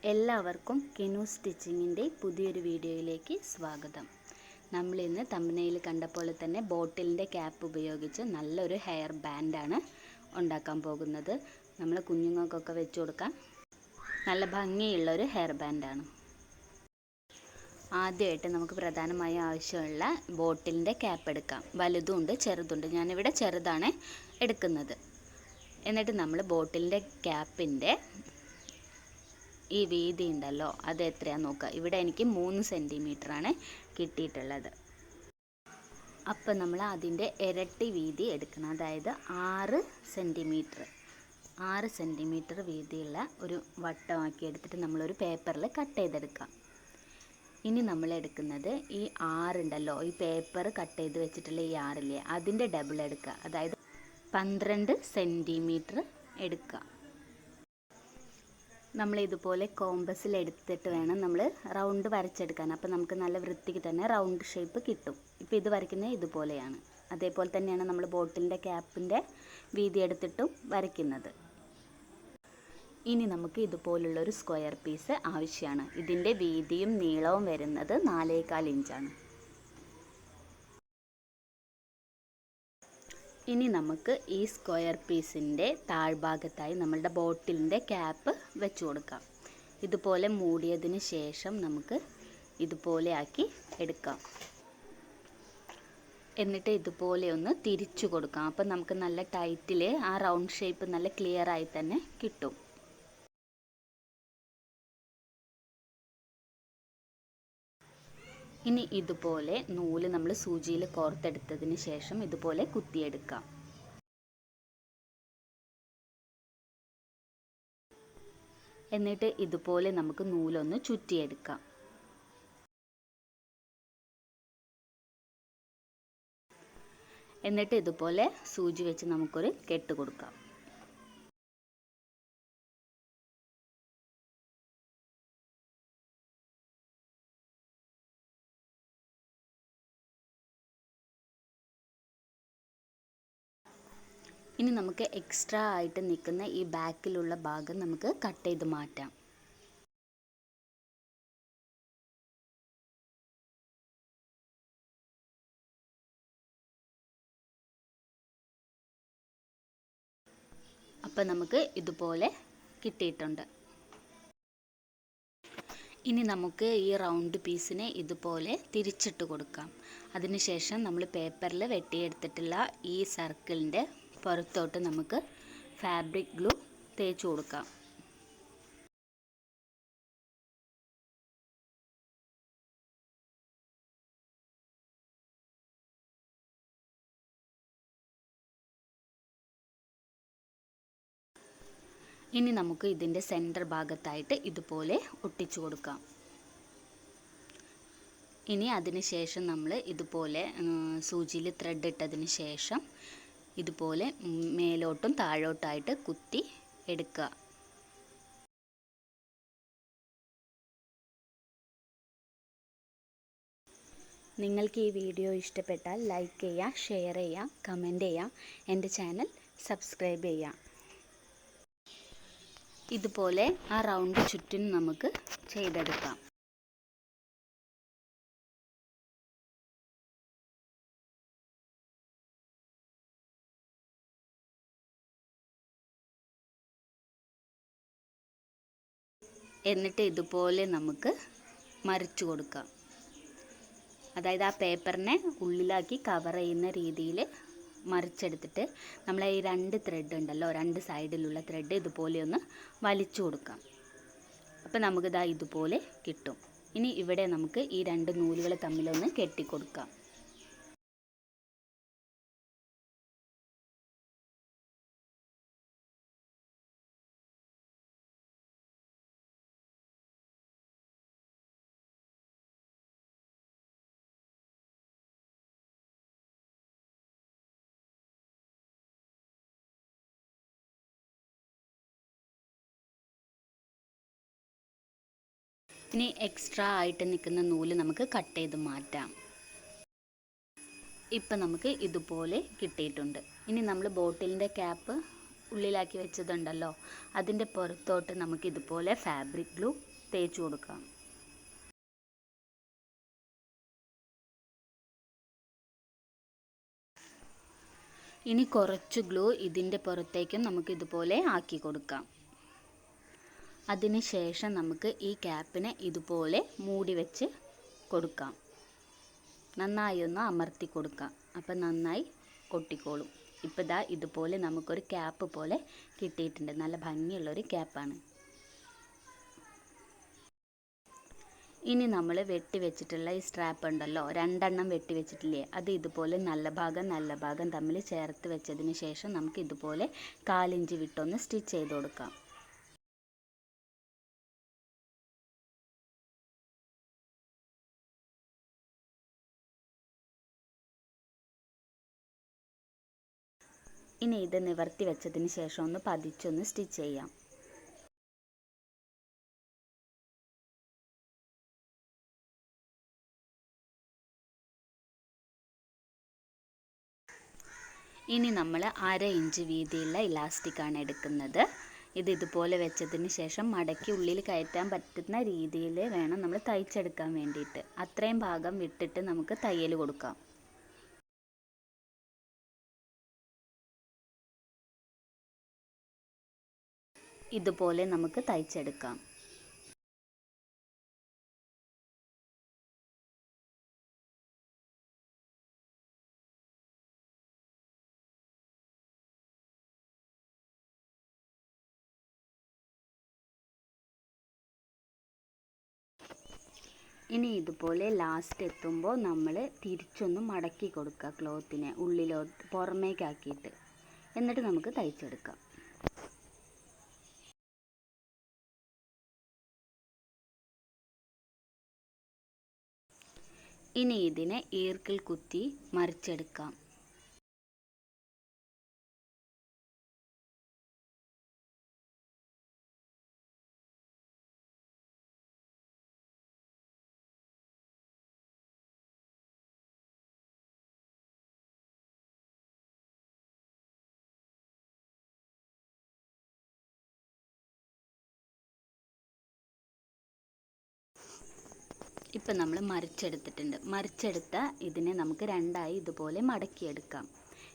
എല്ലാവർക്കും കിനു സ്റ്റിച്ചിങ്ങിൻ്റെ പുതിയൊരു വീഡിയോയിലേക്ക് സ്വാഗതം. നമ്മളിന്ന് തമ്പനയിൽ കണ്ട പോലെ തന്നെ ബോട്ടിലിൻ്റെ ക്യാപ്പ് ഉപയോഗിച്ച് നല്ലൊരു ഹെയർ ബാൻഡാണ് ഉണ്ടാക്കാൻ പോകുന്നത്. നമ്മൾ കുഞ്ഞുങ്ങൾക്കൊക്കെ വെച്ച് കൊടുക്കാൻ നല്ല ഭംഗിയുള്ളൊരു ഹെയർ ബാൻഡാണ്. ആദ്യമായിട്ട് നമുക്ക് പ്രധാനമായി ആവശ്യമുള്ള ബോട്ടിലിൻ്റെ ക്യാപ്പ് എടുക്കാം. വലുതുണ്ട് ചെറുതുണ്ട്. ഞാനിവിടെ ചെറുതാണ് എടുക്കുന്നത്. എന്നിട്ട് നമ്മൾ ബോട്ടിലിൻ്റെ ക്യാപ്പിൻ്റെ ഈ വീതി ഉണ്ടല്ലോ അത് എത്രയാണെന്ന് നോക്കുക. ഇവിടെ എനിക്ക് 3 സെൻറ്റിമീറ്ററാണ് കിട്ടിയിട്ടുള്ളത്. അപ്പോൾ നമ്മൾ അതിൻ്റെ ഇരട്ടി വീതി എടുക്കണം. അതായത് 6 സെൻറ്റിമീറ്റർ വീതിയുള്ള ഒരു വട്ടമാക്കി എടുത്തിട്ട് നമ്മളൊരു പേപ്പറിൽ കട്ട് ചെയ്തെടുക്കാം. ഇനി നമ്മൾ എടുക്കുന്നത് ഈ 6 ഉണ്ടല്ലോ, ഈ പേപ്പർ കട്ട് ചെയ്ത് വെച്ചിട്ടുള്ള ഈ 6 അതിൻ്റെ ഡബിൾ എടുക്കുക. അതായത് 12 സെൻറ്റിമീറ്റർ എടുക്കുക. നമ്മൾ ഇതുപോലെ കോമ്പസിൽ എടുത്തിട്ട് വേണം നമ്മൾ റൗണ്ട് വരച്ചെടുക്കാൻ. അപ്പോൾ നമുക്ക് നല്ല വൃത്തിക്ക് തന്നെ റൗണ്ട് ഷേപ്പ് കിട്ടും. ഇപ്പോൾ ഇത് വരയ്ക്കുന്നത് ഇതുപോലെയാണ്. അതേപോലെ തന്നെയാണ് നമ്മൾ ബോട്ടിലിൻ്റെ ക്യാപ്പിൻ്റെ വീതി എടുത്തിട്ടും വരയ്ക്കുന്നത്. ഇനി നമുക്ക് ഇതുപോലുള്ളൊരു സ്ക്വയർ പീസ് ആവശ്യമാണ്. ഇതിൻ്റെ വീതിയും നീളവും വരുന്നത് 4.25 ഇഞ്ചാണ്. ഇനി നമുക്ക് ഈ സ്ക്വയർ പീസിൻ്റെ താഴ്ഭാഗത്തായി നമ്മളുടെ ബോട്ടിലിൻ്റെ ക്യാപ്പ് വെച്ച് കൊടുക്കാം. ഇതുപോലെ മൂടിയതിന് ശേഷം നമുക്ക് ഇതുപോലെ ആക്കി എടുക്കാം. എന്നിട്ട് ഇതുപോലെ ഒന്ന് തിരിച്ചു കൊടുക്കാം. അപ്പം നമുക്ക് നല്ല ടൈറ്റിൽ ആ റൗണ്ട് ഷേപ്പ് നല്ല ക്ലിയർ ആയി തന്നെ കിട്ടും. ഇനി ഇതുപോലെ നൂല് നമ്മൾ സൂചിയിൽ കോർത്തെടുത്തതിന് ശേഷം ഇതുപോലെ കുത്തിയെടുക്കാം. എന്നിട്ട് ഇതുപോലെ നമുക്ക് നൂലൊന്ന് ചുറ്റിയെടുക്കാം. എന്നിട്ട് ഇതുപോലെ സൂചി വെച്ച് നമുക്കൊരു കെട്ട് കൊടുക്കാം. ഇനി നമുക്ക് എക്സ്ട്രാ ആയിട്ട് നിൽക്കുന്ന ഈ ബാക്കിലുള്ള ഭാഗം നമുക്ക് കട്ട് ചെയ്ത് മാറ്റാം. അപ്പം നമുക്ക് ഇതുപോലെ കിട്ടിയിട്ടുണ്ട്. ഇനി നമുക്ക് ഈ റൗണ്ട് പീസിനെ ഇതുപോലെ തിരിച്ചിട്ട് കൊടുക്കാം. അതിനുശേഷം നമ്മൾ പേപ്പറിൽ വെട്ടിയെടുത്തിട്ടുള്ള ഈ സർക്കിളിൻ്റെ പുറത്തോട്ട് നമുക്ക് ഫാബ്രിക് ഗ്ലൂ തേച്ച് കൊടുക്കാം. ഇനി നമുക്ക് ഇതിൻ്റെ സെൻറ്റർ ഭാഗത്തായിട്ട് ഇതുപോലെ ഒട്ടിച്ചു കൊടുക്കാം. ഇനി അതിന് ശേഷം നമ്മൾ ഇതുപോലെ സൂചിയിൽ ത്രെഡ് ഇട്ടതിന് ശേഷം ഇതുപോലെ മേലോട്ടും താഴോട്ടായിട്ട് കുത്തി എടുക്കുക. നിങ്ങൾക്ക് ഈ വീഡിയോ ഇഷ്ടപ്പെട്ടാൽ ലൈക്ക് ചെയ്യുക, ഷെയർ ചെയ്യുക, കമൻറ്റ് ചെയ്യുക, എൻ്റെ ചാനൽ സബ്സ്ക്രൈബ് ചെയ്യുക. ഇതുപോലെ ആ റൗണ്ട് ചുറ്റും നമുക്ക് ചെയ്തെടുക്കാം. എന്നിട്ട് ഇതുപോലെ നമുക്ക് മറിച്ചു കൊടുക്കാം. അതായത് ആ പേപ്പറിനെ ഉള്ളിലാക്കി കവർ ചെയ്യുന്ന രീതിയിൽ മറിച്ചെടുത്തിട്ട് നമ്മൾ ഈ 2 ത്രെഡ് ഉണ്ടല്ലോ, 2 സൈഡിലുള്ള ത്രെഡ് ഇതുപോലെ ഒന്ന് വലിച്ചു കൊടുക്കാം. അപ്പോൾ നമുക്കിതാ ഇതുപോലെ കിട്ടും. ഇനി ഇവിടെ നമുക്ക് ഈ 2 നൂലുകൾ തമ്മിലൊന്ന് കെട്ടിക്കൊടുക്കാം. ഇനി എക്സ്ട്രാ ആയിട്ട് നിൽക്കുന്ന നൂല് നമുക്ക് കട്ട് ചെയ്ത് മാറ്റാം. ഇപ്പം നമുക്ക് ഇതുപോലെ കിട്ടിയിട്ടുണ്ട്. ഇനി നമ്മൾ ബോട്ടിലിൻ്റെ ക്യാപ്പ് ഉള്ളിലാക്കി വെച്ചതുണ്ടല്ലോ, അതിൻ്റെ പുറത്തോട്ട് നമുക്കിതുപോലെ ഫാബ്രിക് ഗ്ലൂ തേച്ച് കൊടുക്കാം. ഇനി കുറച്ച് ഗ്ലൂ ഇതിൻ്റെ പുറത്തേക്കും നമുക്കിതുപോലെ ആക്കി കൊടുക്കാം. അതിനുശേഷം നമുക്ക് ഈ ക്യാപ്പിനെ ഇതുപോലെ മൂടി വെച്ച് കൊടുക്കാം. നന്നായി ഒന്ന് അമർത്തി കൊടുക്കാം. അപ്പം നന്നായി ഒട്ടിക്കോളും. ഇപ്പോൾ ദാ ഇതുപോലെ നമുക്കൊരു ക്യാപ്പ് പോലെ കിട്ടിയിട്ടുണ്ട്. നല്ല ഭംഗിയുള്ളൊരു ക്യാപ്പാണ്. ഇനി നമ്മൾ വെട്ടി വെച്ചിട്ടുള്ള ഈ സ്ട്രാപ്പ് ഉണ്ടല്ലോ, 2 വെട്ടി വെച്ചിട്ടില്ലേ, അത് ഇതുപോലെ നല്ല ഭാഗം തമ്മിൽ ചേർത്ത് വെച്ചതിന് ശേഷം നമുക്ക് ഇതുപോലെ 1/4 ഇഞ്ച് വിട്ടൊന്ന് സ്റ്റിച്ച് ചെയ്ത് കൊടുക്കാം. ഇനി ഇത് നിവർത്തി വെച്ചതിന് ശേഷം ഒന്ന് പതിച്ചൊന്ന് സ്റ്റിച്ച് ചെയ്യാം. ഇനി നമ്മൾ 1/2 ഇഞ്ച് വീതിയുള്ള ഇലാസ്റ്റിക്കാണ് എടുക്കുന്നത്. ഇത് ഇതുപോലെ വെച്ചതിന് ശേഷം മടക്കി ഉള്ളിൽ കയറ്റാൻ പറ്റുന്ന രീതിയിൽ വേണം നമ്മൾ തയ്ച്ചെടുക്കാൻ വേണ്ടിയിട്ട്. അത്രയും ഭാഗം വിട്ടിട്ട് നമുക്ക് തയ്യൽ കൊടുക്കാം. ഇതുപോലെ നമുക്ക് തയ്ച്ചെടുക്കാം. ഇനി ഇതുപോലെ ലാസ്റ്റ് എത്തുമ്പോൾ നമ്മൾ തിരിച്ചൊന്ന് മടക്കി കൊടുക്കുക ക്ലോത്തിനെ ഉള്ളിലോട്ട് പുറമേക്കാക്കിയിട്ട്. എന്നിട്ട് നമുക്ക് തയ്ച്ചെടുക്കാം. ഇനി ഇതിനെ ഈർക്കിൽ കുത്തി മറിച്ചെടുക്കാം. ഇപ്പം നമ്മൾ മറിച്ചെടുത്തിട്ടുണ്ട്. മറിച്ചെടുത്ത ഇതിനെ നമുക്ക് 2ആയി ഇതുപോലെ മടക്കിയെടുക്കാം.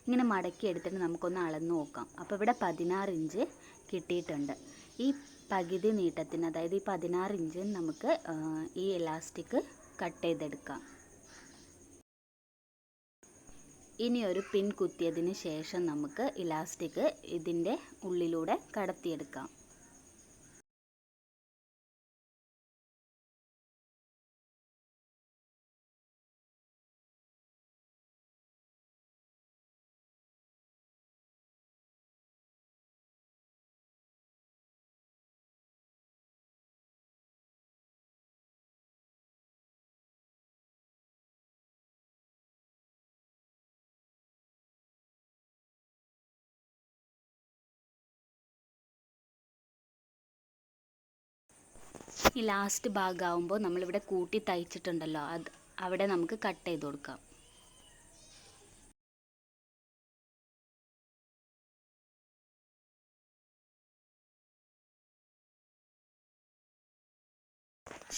ഇങ്ങനെ മടക്കിയെടുത്തിട്ട് നമുക്കൊന്ന് അളന്ന് നോക്കാം. അപ്പോൾ ഇവിടെ 16 ഇഞ്ച് കിട്ടിയിട്ടുണ്ട്. ഈ പകുതി നീട്ടത്തിന്, അതായത് ഈ 16 ഇഞ്ച് നമുക്ക് ഈ ഇലാസ്റ്റിക് കട്ട് ചെയ്തെടുക്കാം. ഇനി ഒരു പിൻ കുത്തിയതിന് ശേഷം നമുക്ക് ഇലാസ്റ്റിക് ഇതിൻ്റെ ഉള്ളിലൂടെ കടത്തിയെടുക്കാം. ഈ ലാസ്റ്റ് ഭാഗമാകുമ്പോൾ നമ്മളിവിടെ കൂട്ടി തയ്ച്ചിട്ടുണ്ടല്ലോ, അവിടെ നമുക്ക് കട്ട് ചെയ്ത് കൊടുക്കാം.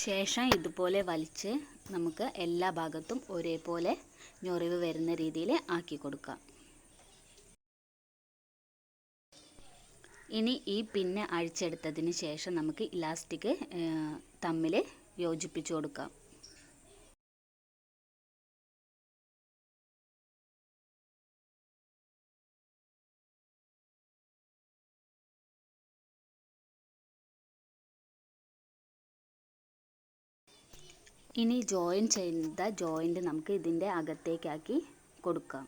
ശേഷം ഇതുപോലെ വലിച്ച് നമുക്ക് എല്ലാ ഭാഗത്തും ഒരേപോലെ ഞൊറിവ് വരുന്ന രീതിയിൽ ആക്കി കൊടുക്കാം. ഇനി ഈ പിന്ന് അഴിച്ചെടുത്തതിന് ശേഷം നമുക്ക് ഇലാസ്റ്റിക് തമ്മിൽ യോജിപ്പിച്ച് കൊടുക്കാം. ഇനി ജോയിൻ ചെയ്ത ജോയിൻ്റ് നമുക്ക് ഇതിൻ്റെ അകത്തേക്കാക്കി കൊടുക്കാം.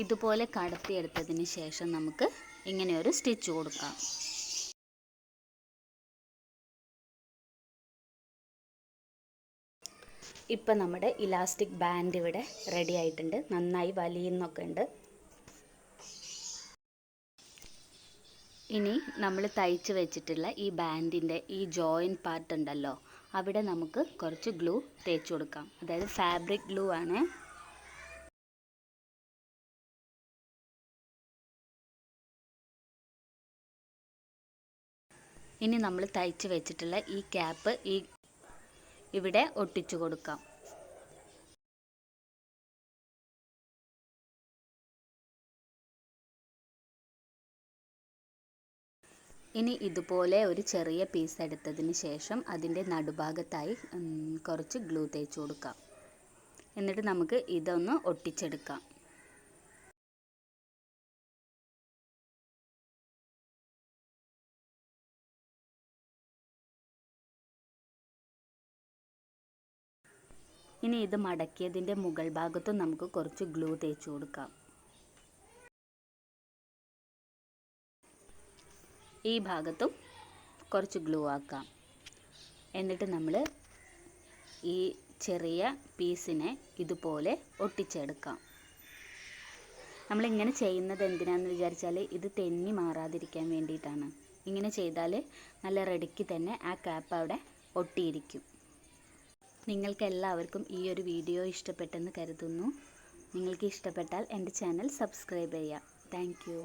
ഇതുപോലെ കടത്തിയെടുത്തതിന് ശേഷം നമുക്ക് ഇങ്ങനെ ഒരു സ്റ്റിച്ച് കൊടുക്കാം. ഇപ്പം നമ്മുടെ ഇലാസ്റ്റിക് ബാൻഡ് ഇവിടെ റെഡി ആയിട്ടുണ്ട്. നന്നായി വലിയുന്നൊക്കെ ഉണ്ട്. ഇനി നമ്മൾ തയ്ച്ച് വെച്ചിട്ടുള്ള ഈ ബാൻഡിൻ്റെ ഈ ജോയിൻ പാർട്ട് ഉണ്ടല്ലോ, അവിടെ നമുക്ക് കുറച്ച് ഗ്ലൂ തേച്ച് കൊടുക്കാം. അതായത് ഫാബ്രിക് ഗ്ലൂ ആണ്. ഇനി നമ്മൾ തയ്ച്ച് വെച്ചിട്ടുള്ള ഈ ക്യാപ്പ് ഇവിടെ ഒട്ടിച്ചു കൊടുക്കാം. ഇനി ഇതുപോലെ ഒരു ചെറിയ പീസ് എടുത്തതിന് ശേഷം അതിൻ്റെ നടുഭാഗത്തായി കുറച്ച് ഗ്ലൂ തേച്ച് കൊടുക്കാം. എന്നിട്ട് നമുക്ക് ഇതൊന്ന് ഒട്ടിച്ചെടുക്കാം. ഇനി ഇത് മടക്കിയതിൻ്റെ മുകൾ ഭാഗത്തും നമുക്ക് കുറച്ച് ഗ്ലൂ തേച്ച് കൊടുക്കാം. ഈ ഭാഗത്തും കുറച്ച് ഗ്ലൂ ആക്കാം. എന്നിട്ട് നമ്മൾ ഈ ചെറിയ പീസിനെ ഇതുപോലെ ഒട്ടിച്ചെടുക്കാം. നമ്മളിങ്ങനെ ചെയ്യുന്നത് എന്തിനാണെന്ന് വിചാരിച്ചാൽ ഇത് തെന്നി മാറാതിരിക്കാൻ വേണ്ടിയിട്ടാണ്. ഇങ്ങനെ ചെയ്താൽ നല്ല റെഡിക്ക് തന്നെ ആ ക്യാപ്പ് അവിടെ ഒട്ടിയിരിക്കും. നിങ്ങൾക്ക് എല്ലാവർക്കും ഈ ഒരു വീഡിയോ ഇഷ്ടപ്പെട്ടെന്ന് കരുതുന്നു. നിങ്ങൾക്ക് ഇഷ്ടപ്പെട്ടാൽ എൻ്റെ ചാനൽ സബ്സ്ക്രൈബ് ചെയ്യാം. Thank you.